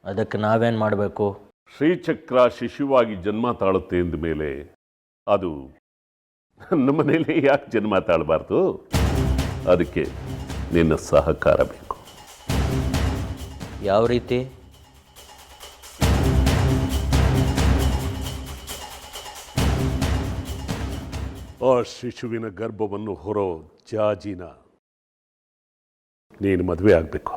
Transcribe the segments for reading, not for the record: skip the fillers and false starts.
ಅದಕ್ಕೆ ನಾವೇನು ಮಾಡಬೇಕು? ಶ್ರೀಚಕ್ರ ಶಿಶುವಾಗಿ ಜನ್ಮ ತಾಳುತ್ತೆ ಅಂದ ಮೇಲೆ ಅದು ನಮ್ಮ ಮನೇಲಿ ಯಾಕೆ ಜನ್ಮ ತಾಳಬಾರ್ದು? ಅದಕ್ಕೆ ನಿನ್ನ ಸಹಕಾರ ಬೇಕು. ಯಾವ ರೀತಿ? ಆ ಶಿಶುವಿನ ಗರ್ಭವನ್ನು ಹೊರೋ ಜಾಜಿನ ನೀನು ಮದುವೆ ಆಗಬೇಕು.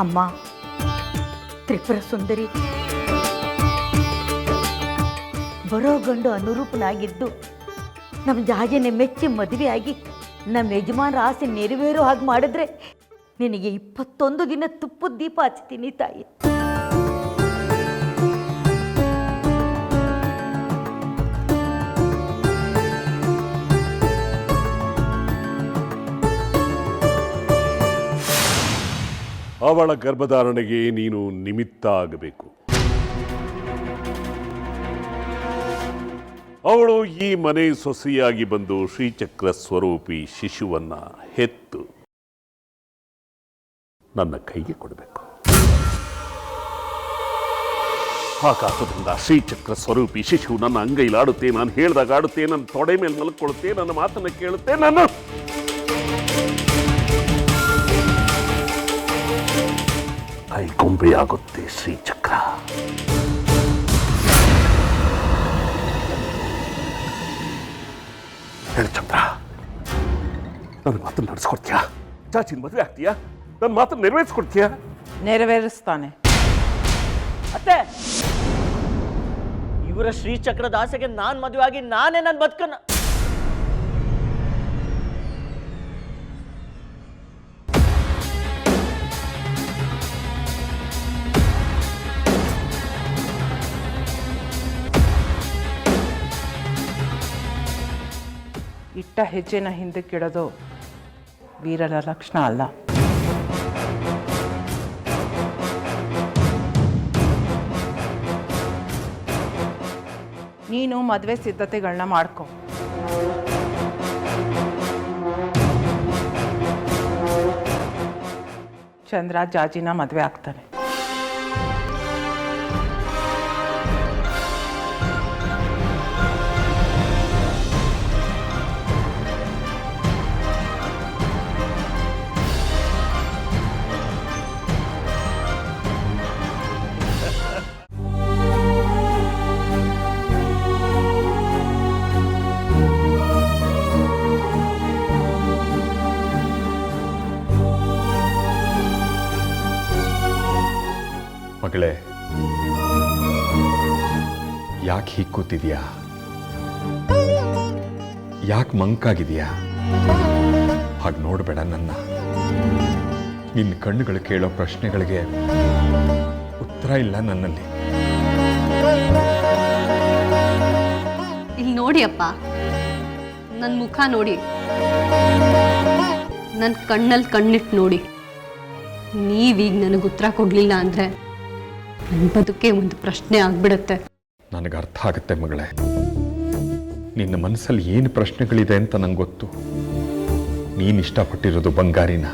ಅಮ್ಮ ತ್ರಿಪುರ ಸುಂದರಿ, ಬರೋ ಗಂಡು ಅನುರೂಪನಾಗಿದ್ದು ನಮ್ಮ ಜಾಜನೆ ಮೆಚ್ಚಿ ಮದುವೆಯಾಗಿ ನಮ್ಮ ಯಜಮಾನರ ಆಸೆ ನೆರವೇರೋ ಹಾಗೆ ಮಾಡಿದ್ರೆ ನಿನಗೆ 21 ದಿನ ತುಪ್ಪದ ದೀಪ ಹಚ್ತೀನಿ ತಾಯಿ. ಅವಳ ಗರ್ಭಧಾರಣೆಗೆ ನೀನು ನಿಮಿತ್ತ ಆಗಬೇಕು. ಅವಳು ಈ ಮನೆ ಸೊಸೆಯಾಗಿ ಬಂದು ಶ್ರೀಚಕ್ರ ಸ್ವರೂಪಿ ಶಿಶುವನ್ನ ಹೆತ್ತು ನನ್ನ ಕೈಗೆ ಕೊಡಬೇಕು. ಹಾಗಾದ್ದರಿಂದ ಶ್ರೀಚಕ್ರ ಸ್ವರೂಪಿ ಶಿಶು ನನ್ನ ಅಂಗೈಲಾಡುತ್ತೆ, ನಾನು ಹೇಳಿದಾಗ ಆಡುತ್ತೆ, ನನ್ನ ತೊಡೆ ಮೇಲೆ ಮಲ್ಕೊಳ್ಳುತ್ತೆ, ನನ್ನ ಮಾತನ್ನ ಕೇಳುತ್ತೆ, ನಾನು ಕೈಗೊಂಬೆಯಾಗುತ್ತೆ ಶ್ರೀಚಕ್ರ. ಹೇಳು ಚಂದ್ರ, ನನ್ನ ಮಾತನ್ನು ನಡೆಸ್ಕೊಡ್ತೀಯಾ? ಚಾಚಿನ ಮದುವೆ ಆಗ್ತೀಯಾ? ನನ್ನ ಮಾತನ್ನು ನೆರವೇರಿಸ್ಕೊಡ್ತೀಯಾ? ನೆರವೇರಿಸ್ತಾನೆ. ಅತ್ತೆ, ಇವರ ಶ್ರೀಚಕ್ರದ ಆಸೆಗೆ ನಾನು ಮದುವೆ ಆಗಿ ನಾನೇ ನನ್ನ ಬದುಕನ್ನ ಇಟ್ಟ ಹೆಜ್ಜೆನ ಹಿಂದಕ್ಕಿಡೋದು ವೀರರ ಲಕ್ಷಣ ಅಲ್ಲ. ನೀನು ಮದುವೆ ಸಿದ್ಧತೆಗಳನ್ನ ಮಾಡ್ಕೊ. ಚಂದ್ರ ಜಾಜಿನ ಮದುವೆ ಆಗ್ತಾನೆ. ಮಗಳೇ, ಯಾಕೆ ಹೀಗೆ ಕೂತಿದ್ಯಾ? ಯಾಕೆ ಮಂಕಾಗಿದೆಯಾ? ಹಾಗೆ ನೋಡಬೇಡ ನನ್ನ. ನಿನ್ನ ಕಣ್ಣುಗಳು ಕೇಳೋ ಪ್ರಶ್ನೆಗಳಿಗೆ ಉತ್ತರ ಇಲ್ಲ ನನ್ನಲ್ಲಿ. ಇಲ್ಲಿ ನೋಡಿ ಅಪ್ಪ, ನನ್ನ ಮುಖ ನೋಡಿ, ನನ್ನ ಕಣ್ಣಲ್ಲಿ ಕಣ್ಣಿಟ್ಟು ನೋಡಿ. ನೀವೀಗ ನನಗೆ ಉತ್ತರ ಕೊಡಲಿಲ್ಲ ಅಂದರೆ ನನ್ನ ಬದುಕೆ ಒಂದು ಪ್ರಶ್ನೆ ಆಗ್ಬಿಡುತ್ತೆ. ನನಗೆ ಅರ್ಥ ಆಗುತ್ತೆ ಮಗಳೇ, ನಿನ್ನ ಮನಸ್ಸಲ್ಲಿ ಏನು ಪ್ರಶ್ನೆಗಳಿದೆ ಅಂತ ನಂಗೆ ಗೊತ್ತು. ನೀನು ಇಷ್ಟಪಟ್ಟಿರೋದು ಬಂಗಾರಿನ.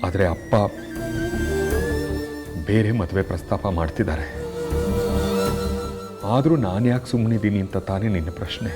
ಆದರೆ ಅಪ್ಪ ಬೇರೆ ಮದುವೆ ಪ್ರಸ್ತಾಪ ಮಾಡ್ತಿದ್ದಾರೆ. ಆದರೂ ನಾನು ಯಾಕೆ ಸುಮ್ಮನಿದ್ದೀನಿ ಅಂತ ತಾನೇ ನಿನ್ನ ಪ್ರಶ್ನೆ.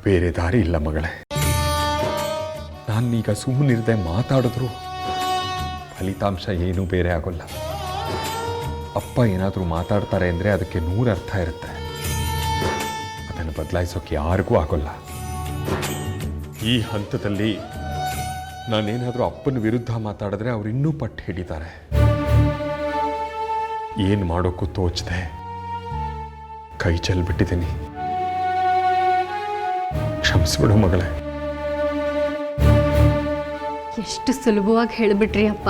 ಬೇರೆ ದಾರಿ ಇಲ್ಲ ಮಗಳೇ. ನಾನೀಗ ಸುಮ್ಮನಿರದೆ ಮಾತಾಡಿದ್ರು ಫಲಿತಾಂಶ ಏನೂ ಬೇರೆ ಆಗೋಲ್ಲ. ಅಪ್ಪ ಏನಾದರೂ ಮಾತಾಡ್ತಾರೆ ಅಂದರೆ ಅದಕ್ಕೆ 100 ಅರ್ಥ ಇರುತ್ತೆ. ಅದನ್ನು ಬದಲಾಯಿಸೋಕೆ ಯಾರಿಗೂ ಆಗೋಲ್ಲ. ಈ ಹಂತದಲ್ಲಿ ನಾನೇನಾದರೂ ಅಪ್ಪನ ವಿರುದ್ಧ ಮಾತಾಡಿದ್ರೆ ಅವ್ರು ಇನ್ನೂ ಪಟ್ಟು ಹಿಡಿತಾರೆ. ಏನು ಮಾಡೋಕ್ಕೂ ತೋಚದೆ ಕೈ ಚೆಲ್ಬಿಟ್ಟಿದ್ದೀನಿ. ಕ್ಷಮಿಸ್ಬಿಡು ಮಗಳೇ. ಎಷ್ಟು ಸುಲಭವಾಗಿ ಹೇಳಿಬಿಟ್ರಿ ಅಪ್ಪ.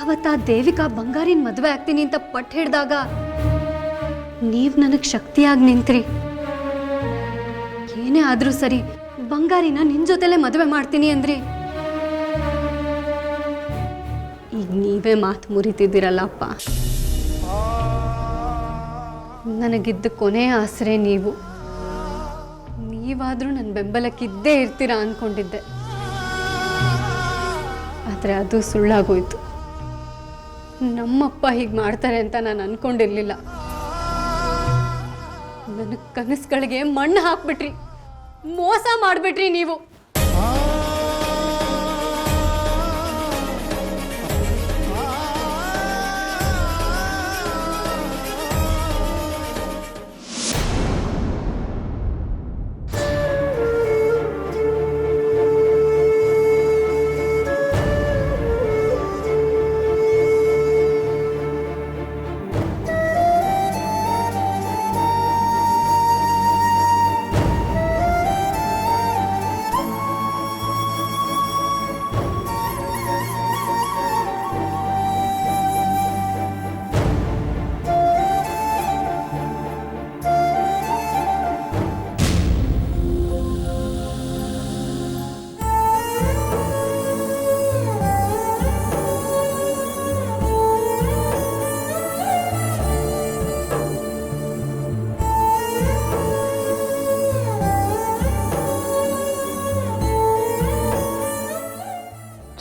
ಅವತ್ತ ಆ ದೇವಿಕಾ ಬಂಗಾರಿನ ಮದುವೆ ಆಗ್ತೀನಿ ಅಂತ ಪಟ್ಟು ಹಿಡ್ದಾಗ ನೀವು ನನಗೆ ಶಕ್ತಿಯಾಗಿ ನಿಂತ್ರಿ. ಏನೇ ಆದರೂ ಸರಿ ಬಂಗಾರಿನ ನಿನ್ನ ಜೊತೆಲೇ ಮದುವೆ ಮಾಡ್ತೀನಿ ಅಂದ್ರಿ. ಈಗ ನೀವೇ ಮಾತು ಮುರಿತಿದ್ದೀರಲ್ಲ ಅಪ್ಪ. ನನಗಿದ್ದ ಕೊನೆಯ ಆಸರೆ ನೀವು. ನೀವಾದರೂ ನನ್ನ ಬೆಂಬಲಕ್ಕಿದ್ದೇ ಇರ್ತೀರಾ ಅಂದ್ಕೊಂಡಿದ್ದೆ. ಆದರೆ ಅದು ಸುಳ್ಳಾಗೋಯ್ತು. ನಮ್ಮಪ್ಪ ಹೀಗೆ ಮಾಡ್ತಾರೆ ಅಂತ ನಾನು ಅಂದ್ಕೊಂಡಿರಲಿಲ್ಲ. ನನ್ನ ಕನಸುಗಳಿಗೆ ಮಣ್ಣು ಹಾಕ್ಬಿಟ್ರಿ, ಮೋಸ ಮಾಡಿಬಿಟ್ರಿ ನೀವು.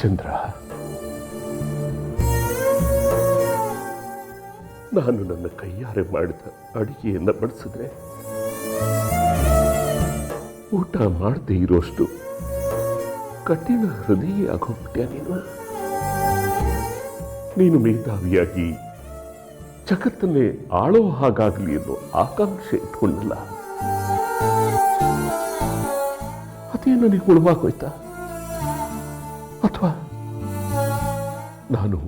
ಚಂದ್ರ, ನಾನು ನನ್ನ ಕೈಯಾರೆ ಮಾಡಿದ ಅಡಿಗೆಯನ್ನು ಬಡಿಸಿದ್ರೆ ಊಟ ಮಾಡದೇ ಇರೋಷ್ಟು ಕಠಿಣ ಹೃದಯ ಆಗೋಗ್ಬಿಟ್ಯಾ ನೀನು. ನೀನು ಮೇಧಾವಿಯಾಗಿ ಜಗತ್ತನ್ನೇ ಆಳೋ ಹಾಗಾಗಲಿ ಅನ್ನೋ ಆಕಾಂಕ್ಷೆ ಇಟ್ಕೊಂಡಲ್ಲ, ಅದೇ ನನಗೆ ಉಳವಾಗೋಯ್ತಾ? ಅಥವಾ ನಾನು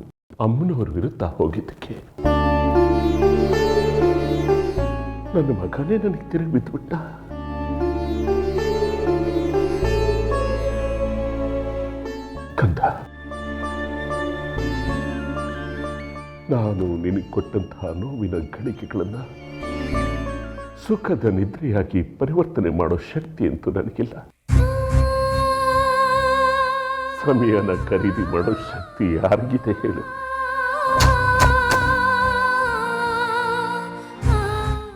ಅಮ್ಮನವ್ರ ವಿರುದ್ಧ ಹೋಗಿದ್ದಕ್ಕೆ ನನ್ನ ಮಗನೇ ನನಗೆ ತಿರುಗಿ ಬಿದ್ದುಬಿಟ್ಟ? ಕಂದ, ನಾನು ನಿನಗೆ ಕೊಟ್ಟಂತಹ ನೋವಿನ ಗಳಿಗೆಗಳನ್ನು ಸುಖದ ನಿದ್ರೆಯಾಗಿ ಪರಿವರ್ತನೆ ಮಾಡೋ ಶಕ್ತಿ ಅಂತೂ ನನಗಿಲ್ಲ. ಸಮಯನ ಖರೀದಿ ಮಾಡೋ ಶಕ್ತಿ ಯಾರಿಗಿದೆ ಹೇಳು?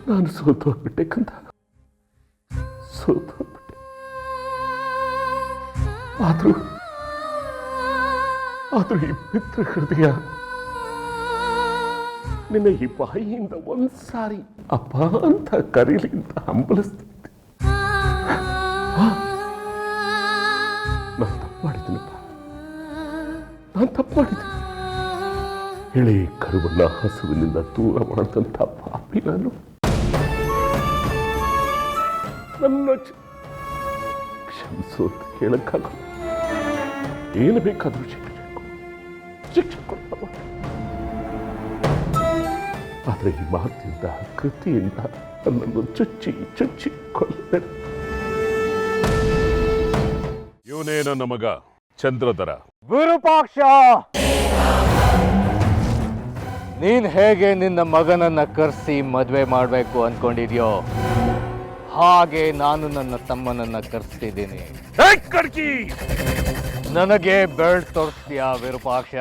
ನಾನು ಸೋತೋಗ್ಬಿಟ್ಟೆ ಕಂದ, ಸೋತೋಗ್ಬಿಟ್ಟೆ. ಆದ್ರೂ ಈ ಪಿತೃ ಹೃದಯ ನಿನ್ನ ಈ ಬಾಯಿಯಿಂದ ಒಂದ್ಸಾರಿ ಅಪ್ಪ ಅಂತ ಕರೀಲಿ ಅಂತ ಹಂಬಲಿಸ್ತಿದ್ದೆ. ನಾನು ತಪ್ಪು ಮಾಡಿದ್ದೀನಪ್ಪ, ನಾನು ತಪ್ಪು ಮಾಡಿದ್ದೀನಿ. ಎಳೆ ಕರುವನ್ನ ಹಸುವಿನಿಂದ ದೂರ ಮಾಡಿದಂಥ ಪಾಪಿ ನಾನು. ನನ್ನ ಕ್ಷಮಿಸು ಅಂತ ಹೇಳಕ್ಕಾಗಲ್ಲ. ಏನು ಬೇಕಾದರೂ ಶಿಕ್ಷೆ ಕೊಡ್ತವ. ಆದರೆ ಈ ಮಾತಿನಿಂದ ಕೃತಿಯಿಂದ ನನ್ನನ್ನು ಚುಚ್ಚಿ ಕೊಲ್ಲಬೇಡ. ಇವನೇ ನನ್ನ ಮಗ ಚಂದ್ರಧರ. ವಿರೂಪಾಕ್ಷ, ನೀನ್ ಹೇಗೆ ನಿನ್ನ ಮಗನನ್ನ ಕರೆಸಿ ಮದುವೆ ಮಾಡಬೇಕು ಅಂದ್ಕೊಂಡಿದ್ಯೋ ಹಾಗೆ ನಾನು ನನ್ನ ತಮ್ಮನನ್ನ ಕರೆಸ್ತಿದ್ದೀನಿ. ನನಗೆ ಬೆಳ್ ತೋರಿಸ್ತೀಯಾ ವಿರೂಪಾಕ್ಷ?